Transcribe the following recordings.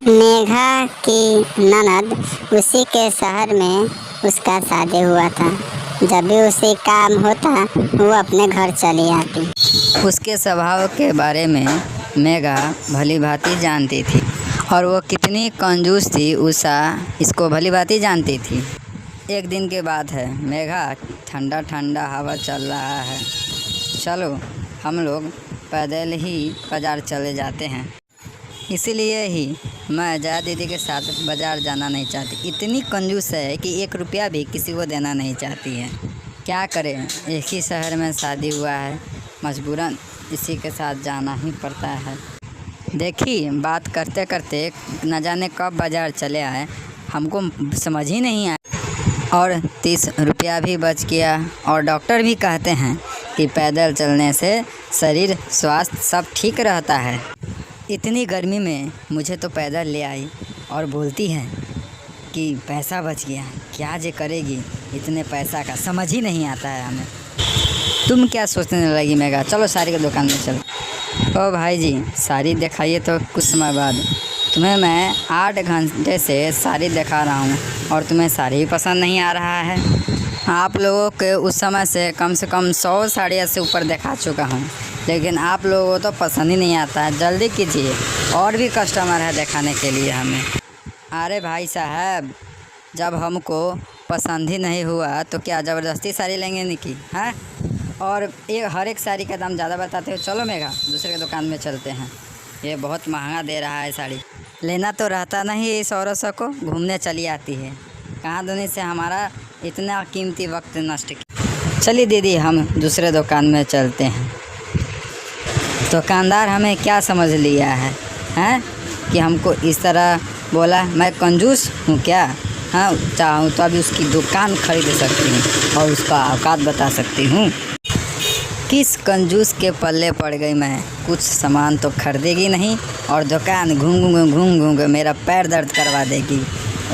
मेघा की ननद उसी के शहर में उसका शादी हुआ था। जब भी उसे काम होता वो अपने घर चली आती। उसके स्वभाव के बारे में मेघा भली भांति जानती थी और वो कितनी कंजूस थी उषा इसको भली भांति जानती थी। एक दिन की बात है, मेघा ठंडा ठंडा हवा चल रहा है, चलो हम लोग पैदल ही बाज़ार चले जाते हैं। इसीलिए ही मैं जया दीदी के साथ बाज़ार जाना नहीं चाहती। इतनी कंजूस है कि 1 रुपया भी किसी को देना नहीं चाहती है। क्या करें, एक ही शहर में शादी हुआ है, मजबूरन इसी के साथ जाना ही पड़ता है। देखिए, बात करते करते न जाने कब बाज़ार चले आए, हमको समझ ही नहीं आया और 30 रुपया भी बच गया। और डॉक्टर भी कहते हैं कि पैदल चलने से शरीर स्वास्थ्य सब ठीक रहता है। इतनी गर्मी में मुझे तो पैदल ले आई और बोलती है कि पैसा बच गया। क्या जे करेगी इतने पैसा का, समझ ही नहीं आता है हमें। तुम क्या सोचने लगी मेघा? चलो साड़ी की दुकान में चलो। ओ भाई जी, साड़ी दिखाइए तो कुछ समय बाद। तुम्हें मैं 8 घंटे से साड़ी दिखा रहा हूँ और तुम्हें साड़ी पसंद नहीं आ रहा है। आप लोगों के उस समय से कम 100 साड़ियाँ से ऊपर दिखा चुका हूँ, लेकिन आप लोगों को तो पसंद ही नहीं आता है। जल्दी कीजिए, और भी कस्टमर है दिखाने के लिए हमें। अरे भाई साहब, जब हमको पसंद ही नहीं हुआ तो क्या ज़बरदस्ती साड़ी लेंगे नहीं कि हैं? और हर एक साड़ी का दाम ज़्यादा बताते हो। चलो मेघा, दूसरे की दुकान में चलते हैं। ये बहुत महंगा दे रहा है साड़ी। लेना तो रहता नहीं इस औरत को, घूमने चली आती है। कहाँ दुनिया से हमारा इतना कीमती वक्त नष्ट किया। चलिए दीदी, हम दूसरे दुकान में चलते हैं। दुकानदार हमें क्या समझ लिया है हैं कि हमको इस तरह बोला? मैं कंजूस हूँ क्या? हाँ, चाहूँ तो अभी उसकी दुकान खरीद सकती हूँ और उसका औकात बता सकती हूँ। किस कंजूस के पल्ले पड़ गई मैं? कुछ सामान तो खरीदेगी नहीं और दुकान घूम के मेरा पैर दर्द करवा देगी।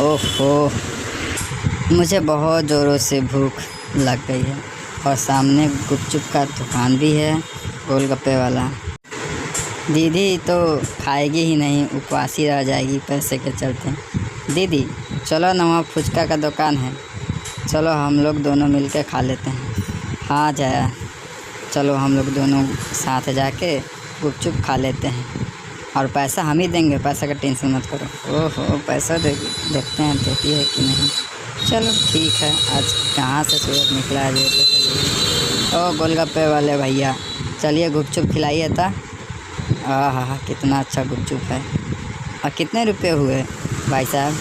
ओहो, मुझे बहुत ज़ोरों से भूख लग गई है और सामने गुपचुप का दुकान भी है, गोलगप्पे वाला। दीदी तो खाएगी ही नहीं, उपवास ही रह जाएगी पैसे के चलते। दीदी चलो ना, वहाँ फुचका का दुकान है, चलो हम लोग दोनों मिलकर खा लेते हैं। हाँ जया, चलो हम लोग दोनों साथ जाके गुपचुप खा लेते हैं और पैसा हम ही देंगे, पैसा का टेंशन मत करो। ओहो, पैसा देखते हैं देती है कि नहीं। चलो ठीक है, आज कहाँ से सूरज निकला है ये तो। ओ गोलगप्पे वाले भैया, चलिए गुपचुप खिलाइए था। हाँ, कितना अच्छा गुपचुप है। और कितने रुपए हुए भाई साहब?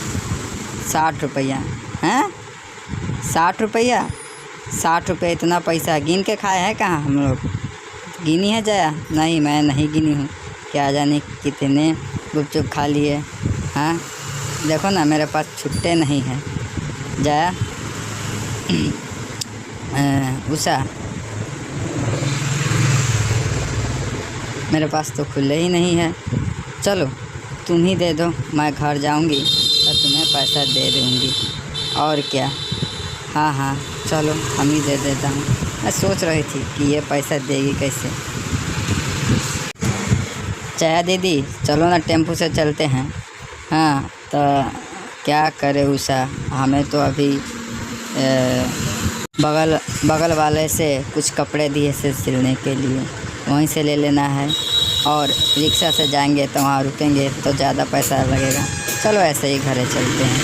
60 रुपया हैं? 60 रुपया? 60 रुपये इतना पैसा गिन के खाए हैं कहाँ हम लोग? गिनी है जया? नहीं, मैं नहीं गिनी हूँ। क्या जाने कितने गुपचुप खा लिए। हाँ देखो ना, मेरे पास छुट्टे नहीं हैं। जया, उषा, मेरे पास तो खुले ही नहीं है। चलो तुम ही दे दो, मैं घर जाऊंगी तो तुम्हें पैसा दे दूंगी। और क्या? हाँ, चलो हम ही दे देता हूँ। मैं सोच रही थी कि ये पैसा देगी कैसे। जया दीदी, चलो ना टेम्पो से चलते हैं। हाँ, तो क्या करे उषा, हमें तो अभी बगल वाले से कुछ कपड़े दिए से सिलने के लिए, वहीं से ले लेना है। और रिक्शा से जाएंगे तो वहाँ रुकेंगे तो ज़्यादा पैसा लगेगा। चलो ऐसे ही घरे चलते हैं।